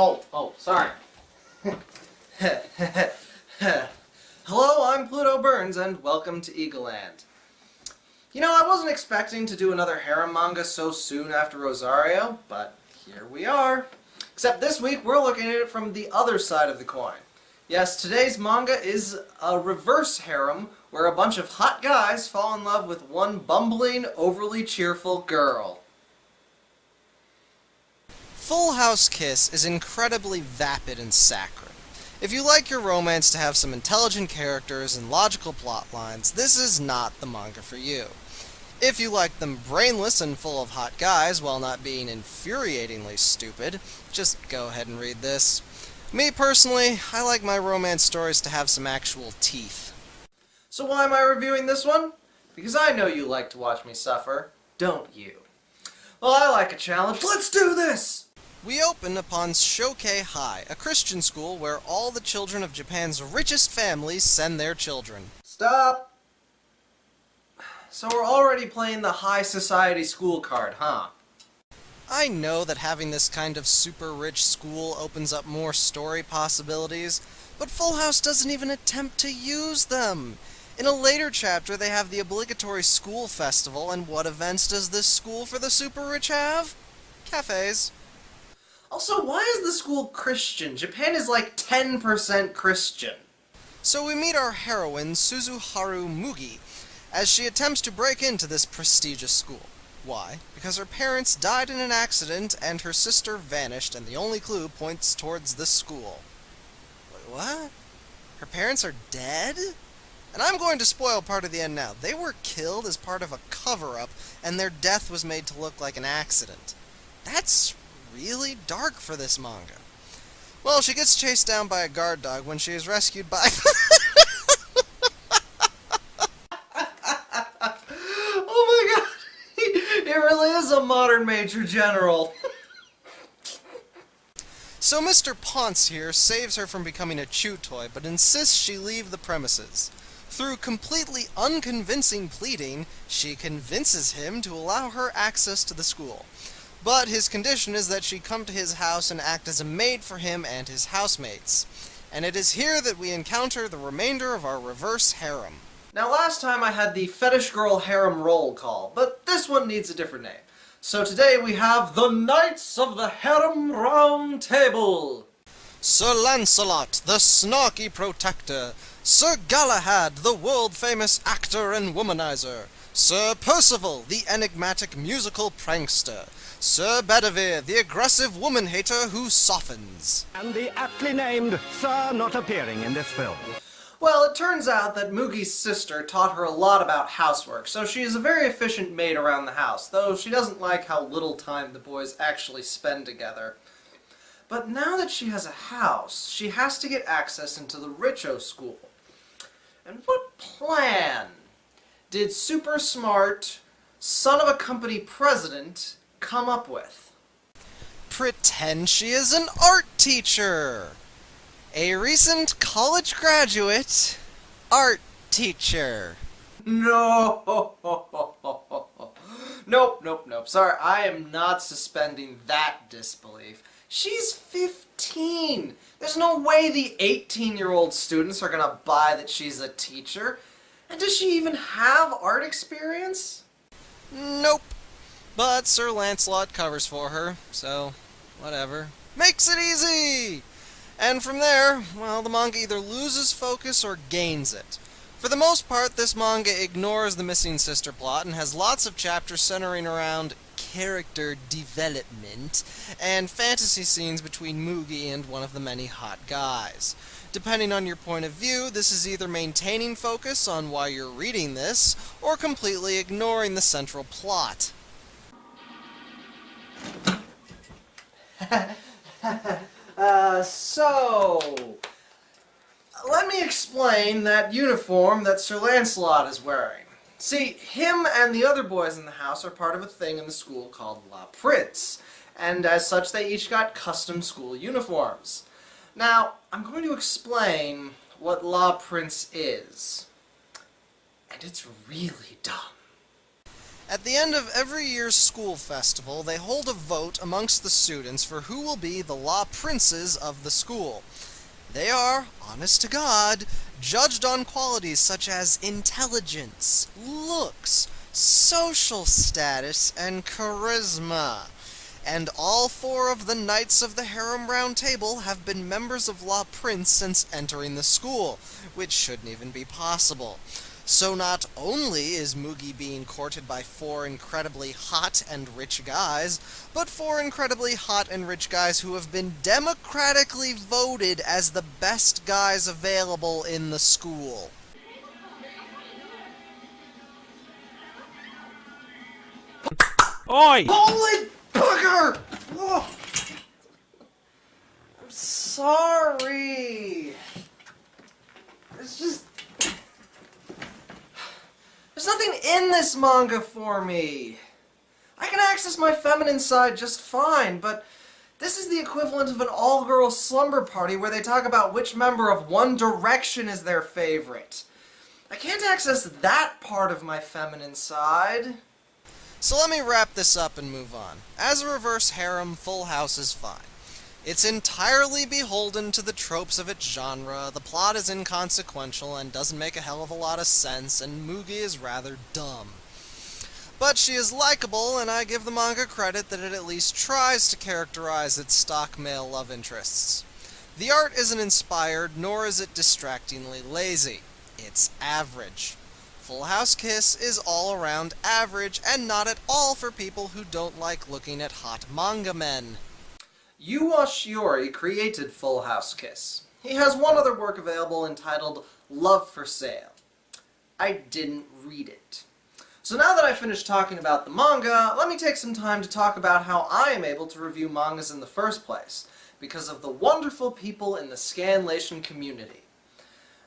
Oh, sorry. Hello, I'm Plutoburns, and welcome to Eagleland. You know, I wasn't expecting to do another harem manga so soon after Rosario, but here we are. Except this week, we're looking at it from the other side of the coin. Yes, today's manga is a reverse harem, where a bunch of hot guys fall in love with one bumbling, overly cheerful girl. Full House Kiss is incredibly vapid and saccharine. If you like your romance to have some intelligent characters and logical plot lines, this is not the manga for you. If you like them brainless and full of hot guys while not being infuriatingly stupid, just go ahead and read this. Me personally, I like my romance stories to have some actual teeth. So why am I reviewing this one? Because I know you like to watch me suffer, don't you? Well, I like a challenge. Let's do this! We open upon Shokei High, a Christian school where all the children of Japan's richest families send their children. Stop! So we're already playing the high society school card, huh? I know that having this kind of super rich school opens up more story possibilities, but Full House doesn't even attempt to use them. In a later chapter, they have the obligatory school festival, and what events does this school for the super rich have? Cafes. Also, why is the school Christian? Japan is like 10% Christian. So we meet our heroine, Suzuharu Mugi, as she attempts to break into this prestigious school. Why? Because her parents died in an accident and her sister vanished, and the only clue points towards this school. Wait, what? Her parents are dead? And I'm going to spoil part of the end now. They were killed as part of a cover-up, and their death was made to look like an accident. That's really dark for this manga. Well, she gets chased down by a guard dog when she is rescued by... Oh my god! It really is a modern Major General. So Mr. Ponce here saves her from becoming a chew toy, but insists she leave the premises. Through completely unconvincing pleading, she convinces him to allow her access to the school. But his condition is that she come to his house and act as a maid for him and his housemates. And it is here that we encounter the remainder of our reverse harem. Now last time I had the Fetish Girl Harem roll call, but this one needs a different name. So today we have the Knights of the Harem Round Table. Sir Lancelot, the snarky protector. Sir Galahad, the world-famous actor and womanizer. Sir Percival, the enigmatic musical prankster. Sir Bedivere, the aggressive woman-hater who softens. And the aptly named Sir not appearing in this film. Well, it turns out that Mugi's sister taught her a lot about housework, so she is a very efficient maid around the house, though she doesn't like how little time the boys actually spend together. But now that she has a house, she has to get access into the Richo school. And what plan did super smart, son of a company president come up with? Pretend she is an art teacher! A recent college graduate, art teacher. No! Nope. Sorry, I am not suspending that disbelief. She's 15! There's no way the 18-year-old students are gonna buy that she's a teacher. And does she even have art experience? Nope. But Sir Lancelot covers for her, so whatever. Makes it easy! And from there, well, the manga either loses focus or gains it. For the most part, this manga ignores the missing sister plot and has lots of chapters centering around character development and fantasy scenes between Mugi and one of the many hot guys. Depending on your point of view, this is either maintaining focus on why you're reading this, or completely ignoring the central plot. Let me explain that uniform that Sir Lancelot is wearing. See, him and the other boys in the house are part of a thing in the school called La Prince, and as such they each got custom school uniforms. Now, I'm going to explain what La Prince is, and it's really dumb. At the end of every year's school festival, they hold a vote amongst the students for who will be the law princes of the school. They are, honest to God, judged on qualities such as intelligence, looks, social status, and charisma. And all four of the Knights of the Harem Round Table have been members of La Prince since entering the school, which shouldn't even be possible. So not only is Mugi being courted by four incredibly hot and rich guys, but four incredibly hot and rich guys who have been democratically voted as the best guys available in the school. Oi! Holy bugger! Whoa. I'm sorry. There's nothing in this manga for me. I can access my feminine side just fine, but this is the equivalent of an all-girls slumber party where they talk about which member of One Direction is their favorite. I can't access that part of my feminine side. So let me wrap this up and move on. As a reverse harem, Full House is fine. It's entirely beholden to the tropes of its genre, the plot is inconsequential and doesn't make a hell of a lot of sense, and Mugi is rather dumb. But she is likable, and I give the manga credit that it at least tries to characterize its stock male love interests. The art isn't inspired, nor is it distractingly lazy. It's average. Full House Kiss is all around average, and not at all for people who don't like looking at hot manga men. Yuwa Shiori created Full House Kiss. He has one other work available entitled Love for Sale. I didn't read it. So now that I've finished talking about the manga, let me take some time to talk about how I am able to review mangas in the first place, because of the wonderful people in the Scanlation community.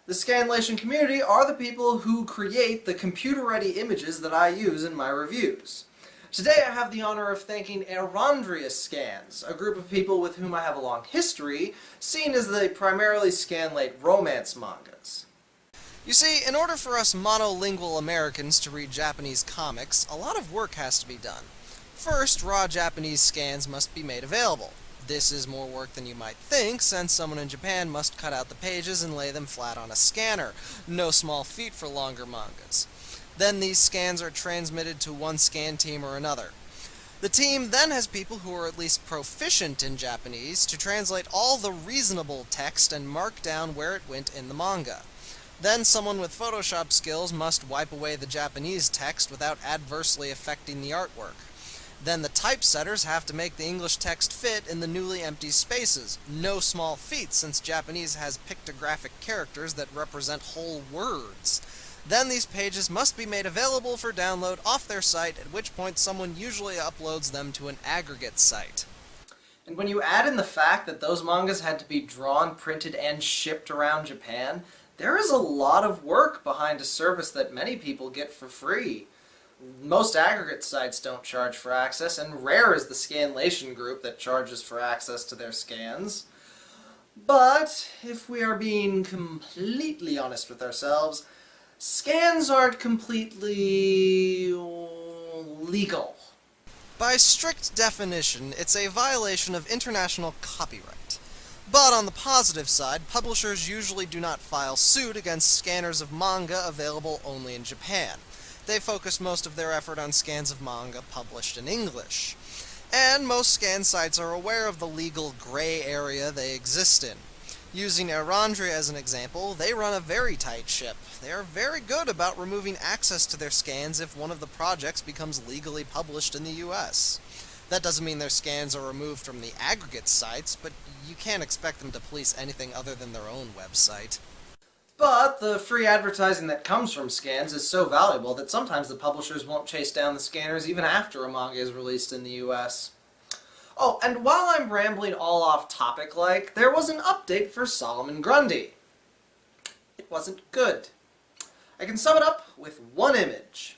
The Scanlation community are the people who create the computer-ready images that I use in my reviews. Today I have the honor of thanking Erandria Scans, a group of people with whom I have a long history, seen as they primarily scanlate romance mangas. You see, in order for us monolingual Americans to read Japanese comics, a lot of work has to be done. First, raw Japanese scans must be made available. This is more work than you might think, since someone in Japan must cut out the pages and lay them flat on a scanner. No small feat for longer mangas. Then these scans are transmitted to one scan team or another. The team then has people who are at least proficient in Japanese to translate all the reasonable text and mark down where it went in the manga. Then someone with Photoshop skills must wipe away the Japanese text without adversely affecting the artwork. Then the typesetters have to make the English text fit in the newly empty spaces. No small feat, since Japanese has pictographic characters that represent whole words. Then these pages must be made available for download off their site, at which point someone usually uploads them to an aggregate site. And when you add in the fact that those mangas had to be drawn, printed, and shipped around Japan, there is a lot of work behind a service that many people get for free. Most aggregate sites don't charge for access, and rare is the Scanlation group that charges for access to their scans. But, if we are being completely honest with ourselves, scans aren't completely legal. By strict definition, it's a violation of international copyright. But on the positive side, publishers usually do not file suit against scanners of manga available only in Japan. They focus most of their effort on scans of manga published in English. And most scan sites are aware of the legal gray area they exist in. Using Erandria as an example, they run a very tight ship. They are very good about removing access to their scans if one of the projects becomes legally published in the US. That doesn't mean their scans are removed from the aggregate sites, but you can't expect them to police anything other than their own website. But the free advertising that comes from scans is so valuable that sometimes the publishers won't chase down the scanners even after a manga is released in the US. Oh, and while I'm rambling all off topic like, there was an update for Solomon Grundy. It wasn't good. I can sum it up with one image.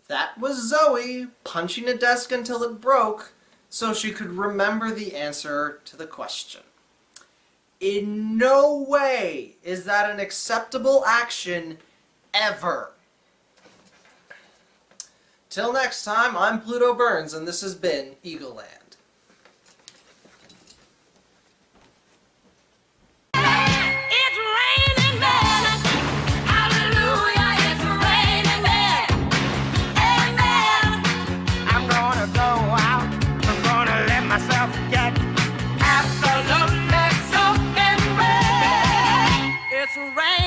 That was Zoe punching a desk until it broke so she could remember the answer to the question. In no way is that an acceptable action ever. Till next time, I'm Plutoburns, and this has been Eagleland. It's raining men. Hallelujah, it's raining men. Amen. I'm gonna go out. I'm gonna let myself get Absolutely soaking wet. It's raining.